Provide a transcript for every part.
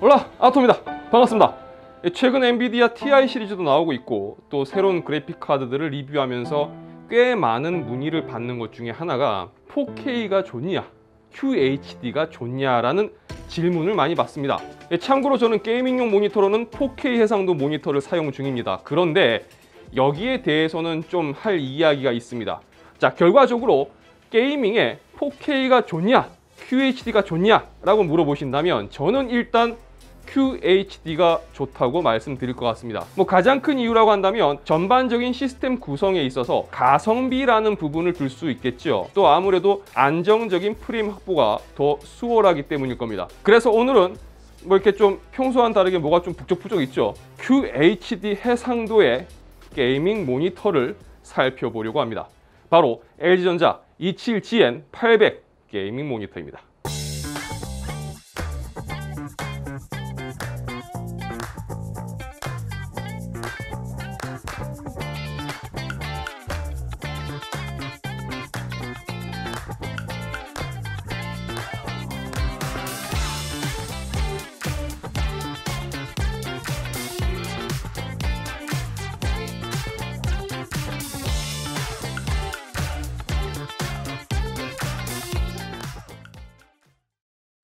올라 아토입니다. 반갑습니다. 최근 엔비디아 TI 시리즈도 나오고 있고 또 새로운 그래픽 카드들을 리뷰하면서 꽤 많은 문의를 받는 것 중에 하나가 4K가 좋냐 QHD가 좋냐라는 질문을 많이 받습니다. 참고로 저는 게이밍용 모니터로는 4K 해상도 모니터를 사용 중입니다. 그런데 여기에 대해서는 좀 할 이야기가 있습니다. 자, 결과적으로 게이밍에 4K가 좋냐 QHD가 좋냐 라고 물어보신다면 저는 일단 QHD가 좋다고 말씀드릴 것 같습니다. 가장 큰 이유라고 한다면 전반적인 시스템 구성에 있어서 가성비라는 부분을 들 수 있겠죠. 또 아무래도 안정적인 프레임 확보가 더 수월하기 때문일 겁니다. 그래서 오늘은 이렇게 좀 평소와는 다르게 뭐가 좀 북적북적 있죠. QHD 해상도의 게이밍 모니터를 살펴보려고 합니다. 바로 LG전자 27GN800 게이밍 모니터입니다.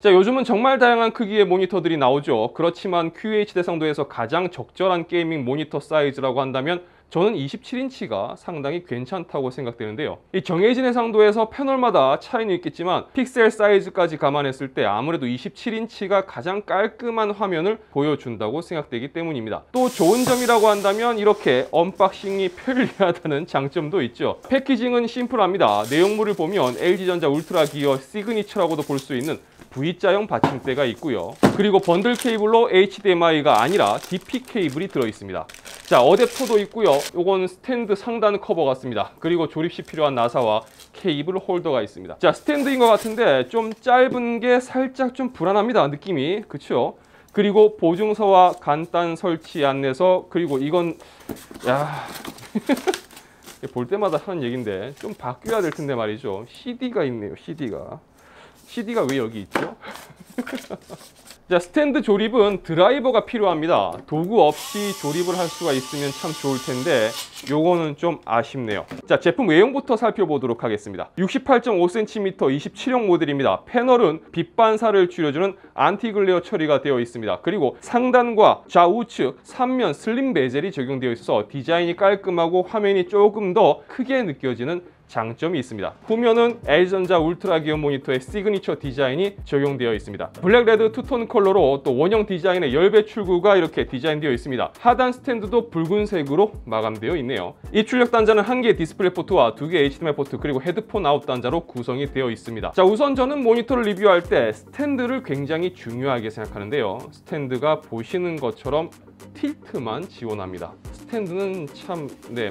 자, 요즘은 정말 다양한 크기의 모니터들이 나오죠. 그렇지만 QHD 해상도에서 가장 적절한 게이밍 모니터 사이즈라고 한다면 저는 27인치가 상당히 괜찮다고 생각되는데요. 이 정해진 해상도에서 패널마다 차이는 있겠지만 픽셀 사이즈까지 감안했을 때 아무래도 27인치가 가장 깔끔한 화면을 보여준다고 생각되기 때문입니다. 또 좋은 점이라고 한다면 이렇게 언박싱이 편리하다는 장점도 있죠. 패키징은 심플합니다. 내용물을 보면 LG전자 울트라 기어 시그니처라고도 볼 수 있는 V자형 받침대가 있고요. 그리고 번들 케이블로 HDMI가 아니라 DP 케이블이 들어있습니다. 자, 어댑터도 있고요. 요건 스탠드 상단 커버 같습니다. 그리고 조립 시 필요한 나사와 케이블 홀더가 있습니다. 자, 스탠드인 것 같은데 좀 짧은 게 살짝 좀 불안합니다. 느낌이. 그쵸? 그리고 보증서와 간단 설치 안내서, 그리고 이건 볼 때마다 하는 얘기인데 좀 바뀌어야 될 텐데 말이죠. CD가 있네요. CD가 왜 여기 있죠? 자, 스탠드 조립은 드라이버가 필요합니다. 도구 없이 조립을 할 수가 있으면 참 좋을 텐데 요거는 좀 아쉽네요. 자, 제품 외형부터 살펴보도록 하겠습니다. 68.5cm 27형 모델입니다. 패널은 빛 반사를 줄여주는 안티글레어 처리가 되어 있습니다. 그리고 상단과 좌우측 3면 슬림 베젤이 적용되어 있어서 디자인이 깔끔하고 화면이 조금 더 크게 느껴지는 장점이 있습니다. 후면은 LG전자 울트라 기어 모니터의 시그니처 디자인이 적용되어 있습니다. 블랙, 레드, 투톤 컬러로 또 원형 디자인의 열배 출구가 이렇게 디자인되어 있습니다. 하단 스탠드도 붉은색으로 마감되어 있네요. 입출력 단자는 1개의 디스플레이 포트와 2개의 HDMI 포트, 그리고 헤드폰 아웃 단자로 구성이 되어 있습니다. 자, 우선 저는 모니터를 리뷰할 때 스탠드를 굉장히 중요하게 생각하는데요. 스탠드가 보시는 것처럼 틸트만 지원합니다. 스탠드는 참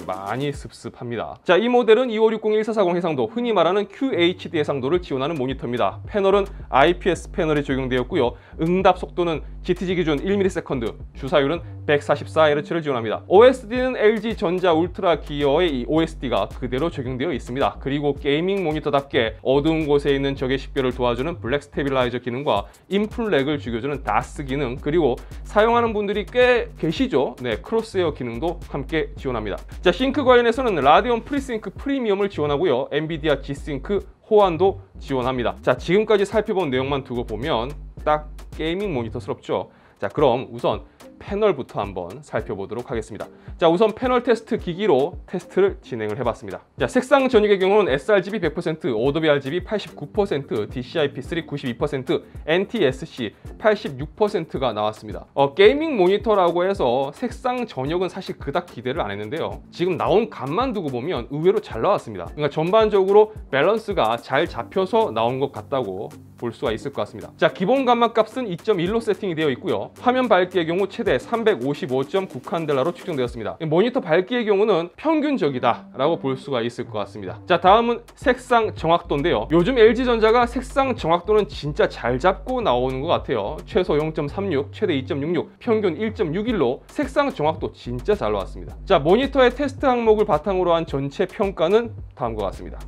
많이 습습합니다. 자, 이 모델은 2560-1440 해상도, 흔히 말하는 QHD 해상도를 지원하는 모니터입니다. 패널은 IPS 패널이 적용되었고요. 응답 속도는 GTG 기준 1ms, 주사율은 144Hz를 지원합니다. OSD는 LG전자 울트라 기어의 이 OSD가 그대로 적용되어 있습니다. 그리고 게이밍 모니터답게 어두운 곳에 있는 적의 식별을 도와주는 블랙 스테빌라이저 기능과 인풋 렉을 죽여주는 DAS 기능, 그리고 사용하는 분들이 꽤 계시죠. 크로스헤어 기능도 함께 지원합니다. 자, 싱크 관련해서는 라데온 프리싱크 프리미엄을 지원하고요. 엔비디아 G싱크 호환도 지원합니다. 자, 지금까지 살펴본 내용만 두고 보면 딱 게이밍 모니터스럽죠. 자, 그럼 우선 패널부터 한번 살펴보도록 하겠습니다. 자, 우선 패널 테스트 기기로 테스트를 진행을 해봤습니다. 자, 색상 전역의 경우는 sRGB 100%, Adobe RGB 89%, DCI-P3 92%, NTSC 86%가 나왔습니다. 게이밍 모니터라고 해서 색상 전역은 사실 그닥 기대를 안 했는데요. 지금 나온 값만 두고 보면 의외로 잘 나왔습니다. 그러니까 전반적으로 밸런스가 잘 잡혀서 나온 것 같다고 볼 수가 있을 것 같습니다. 자, 기본 감마 값은 2.1로 세팅이 되어 있고요. 화면 밝기의 경우 최대 355.9칸델라로 측정되었습니다. 모니터 밝기의 경우는 평균적이다 라고 볼 수가 있을 것 같습니다. 자, 다음은 색상 정확도인데요. 요즘 LG전자가 색상 정확도는 진짜 잘 잡고 나오는 것 같아요. 최소 0.36, 최대 2.66, 평균 1.61로 색상 정확도 진짜 잘 나왔습니다. 자, 모니터의 테스트 항목을 바탕으로 한 전체 평가는 다음과 같습니다.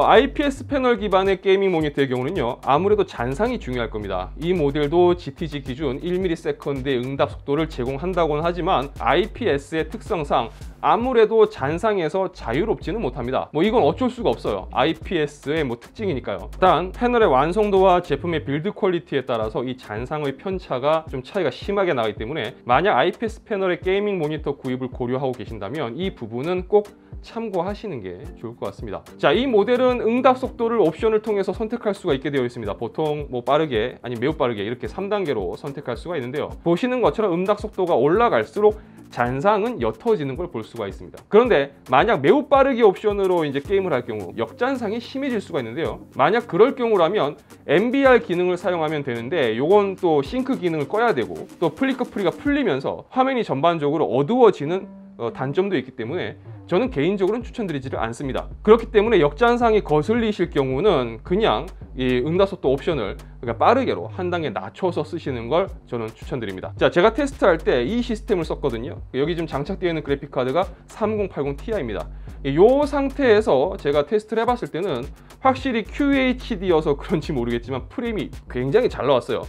IPS 패널 기반의 게이밍 모니터의 경우는요, 아무래도 잔상이 중요할 겁니다. 이 모델도 GTG 기준 1mm 5ms의 응답 속도를 제공한다고는 하지만 IPS의 특성상 아무래도 잔상에서 자유롭지는 못합니다. 이건 어쩔 수가 없어요. IPS의 특징이니까요. 일단 패널의 완성도와 제품의 빌드 퀄리티에 따라서 이 잔상의 편차가 좀 차이가 심하게 나기 때문에 만약 IPS 패널의 게이밍 모니터 구입을 고려하고 계신다면 이 부분은 꼭 참고하시는 게 좋을 것 같습니다. 자, 이 모델은 응답 속도를 옵션을 통해서 선택할 수가 있게 되어 있습니다. 보통 빠르게, 아니 매우 빠르게 이렇게 3단계로 선택할 수가 있는데요. 보시는 것처럼 응답 속도가 올라갈수록 잔상은 옅어지는 걸 볼 수가 있습니다. 그런데 만약 매우 빠르게 옵션으로 이제 게임을 할 경우 역잔상이 심해질 수가 있는데요. 만약 그럴 경우라면 MBR 기능을 사용하면 되는데 요건 또 싱크 기능을 꺼야 되고 또 플리커 프리가 풀리면서 화면이 전반적으로 어두워지는 단점도 있기 때문에 저는 개인적으로는 추천드리지를 않습니다. 그렇기 때문에 역잔상이 거슬리실 경우는 그냥 이 응답속도 옵션을 빠르게로 한 단계 낮춰서 쓰시는 걸 저는 추천드립니다. 자, 제가 테스트할 때 이 시스템을 썼거든요. 여기 지금 장착되어 있는 그래픽 카드가 3080 Ti입니다. 이 상태에서 제가 테스트를 해봤을 때는 확실히 QHD여서 그런지 모르겠지만 프레임이 굉장히 잘 나왔어요.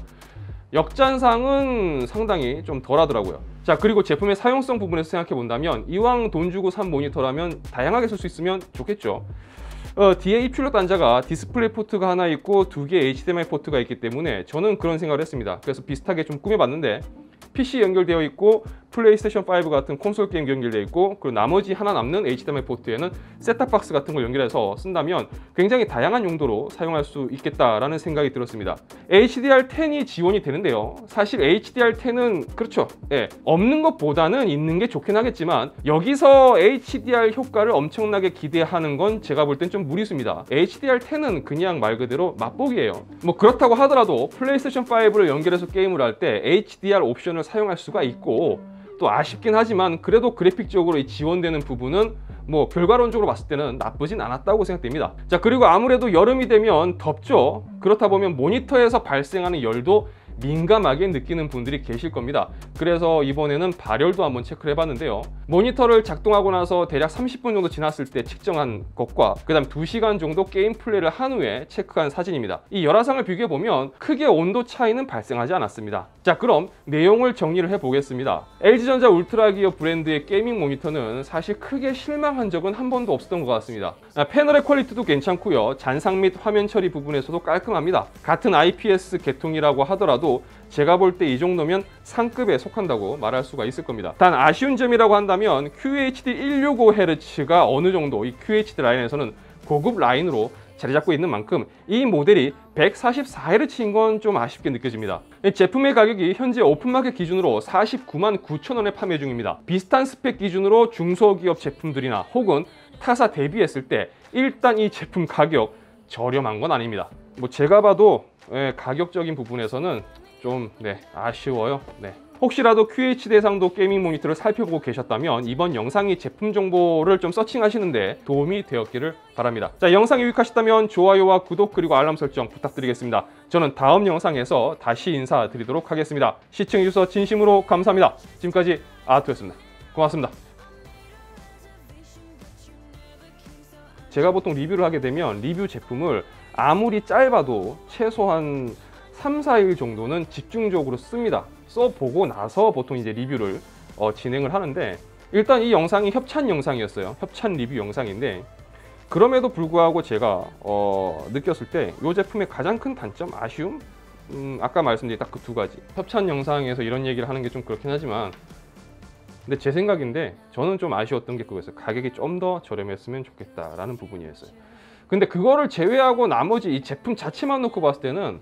역잔상은 상당히 좀 덜 하더라고요. 자, 그리고 제품의 사용성 부분에서 생각해 본다면 이왕 돈 주고 산 모니터라면 다양하게 쓸 수 있으면 좋겠죠. 뒤에 입출력 단자가 디스플레이 포트가 하나 있고 2개 HDMI 포트가 있기 때문에 저는 그런 생각을 했습니다. 그래서 비슷하게 좀 꾸며봤는데 PC 연결되어 있고 플레이스테이션 5 같은 콘솔 게임 연결되어 있고 그리고 나머지 하나 남는 HDMI 포트에는 셋탑박스 같은 걸 연결해서 쓴다면 굉장히 다양한 용도로 사용할 수 있겠다라는 생각이 들었습니다. HDR10이 지원이 되는데요. 사실 HDR10은 그렇죠. 없는 것보다는 있는 게 좋긴 하겠지만 여기서 HDR 효과를 엄청나게 기대하는 건 제가 볼 땐 좀 무리수입니다. HDR10은 그냥 말 그대로 맛보기예요. 그렇다고 하더라도 플레이스테이션 5를 연결해서 게임을 할 때 HDR 옵션을 사용할 수가 있고 또 아쉽긴 하지만 그래도 그래픽적으로 지원되는 부분은 결과론적으로 봤을 때는 나쁘진 않았다고 생각됩니다. 자, 그리고 아무래도 여름이 되면 덥죠. 그렇다 보면 모니터에서 발생하는 열도 민감하게 느끼는 분들이 계실 겁니다. 그래서 이번에는 발열도 한번 체크를 해봤는데요. 모니터를 작동하고 나서 대략 30분 정도 지났을 때 측정한 것과 그 다음 2시간 정도 게임 플레이를 한 후에 체크한 사진입니다. 이 열화상을 비교해보면 크게 온도 차이는 발생하지 않았습니다. 자, 그럼 내용을 정리를 해보겠습니다. LG전자 울트라기어 브랜드의 게이밍 모니터는 사실 크게 실망한 적은 한 번도 없었던 것 같습니다. 패널의 퀄리티도 괜찮고요. 잔상 및 화면 처리 부분에서도 깔끔합니다. 같은 IPS 계통이라고 하더라도 제가 볼 때 이 정도면 상급에 속한다고 말할 수가 있을 겁니다. 단 아쉬운 점이라고 한다면 QHD 165Hz가 어느 정도 이 QHD 라인에서는 고급 라인으로 자리 잡고 있는 만큼 이 모델이 144Hz인 건 좀 아쉽게 느껴집니다. 제품의 가격이 현재 오픈마켓 기준으로 49만 9천 원에 판매 중입니다. 비슷한 스펙 기준으로 중소기업 제품들이나 혹은 타사 대비했을 때 일단 이 제품 가격 저렴한 건 아닙니다. 제가 봐도 가격적인 부분에서는 좀 아쉬워요. 혹시라도 QHD 대상도 게이밍 모니터를 살펴보고 계셨다면 이번 영상이 제품 정보를 좀 서칭하시는데 도움이 되었기를 바랍니다. 자, 영상이 유익하셨다면 좋아요와 구독 그리고 알람 설정 부탁드리겠습니다. 저는 다음 영상에서 다시 인사드리도록 하겠습니다. 시청해주셔서 진심으로 감사합니다. 지금까지 아트였습니다. 고맙습니다. 제가 보통 리뷰를 하게 되면 리뷰 제품을 아무리 짧아도 최소한 3, 4일 정도는 집중적으로 씁니다. 써보고 나서 보통 이제 리뷰를 진행을 하는데 일단 이 영상이 협찬 영상이었어요. 협찬 리뷰 영상인데 그럼에도 불구하고 제가 느꼈을 때 이 제품의 가장 큰 단점, 아쉬움? 아까 말씀드린 딱 그 두 가지. 협찬 영상에서 이런 얘기를 하는 게 좀 그렇긴 하지만 근데 제 생각인데 저는 좀 아쉬웠던 게 그거였어요. 가격이 좀 더 저렴했으면 좋겠다라는 부분이었어요. 근데 그거를 제외하고 나머지 이 제품 자체만 놓고 봤을 때는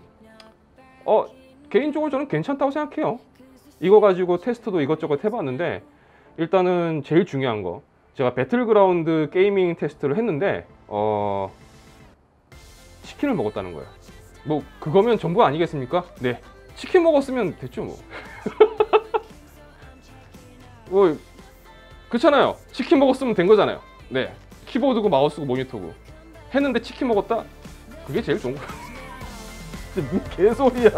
개인적으로 저는 괜찮다고 생각해요. 이거 가지고 테스트도 이것저것 해봤는데 일단은 제일 중요한 거 제가 배틀그라운드 게이밍 테스트를 했는데 치킨을 먹었다는 거예요. 그거면 전부 아니겠습니까? 네, 치킨 먹었으면 됐죠 그렇잖아요. 치킨 먹었으면 된 거잖아요. 네, 키보드고 마우스고 모니터고 했는데 치킨 먹었다? 그게 제일 좋은 거야. 무슨 개소리야.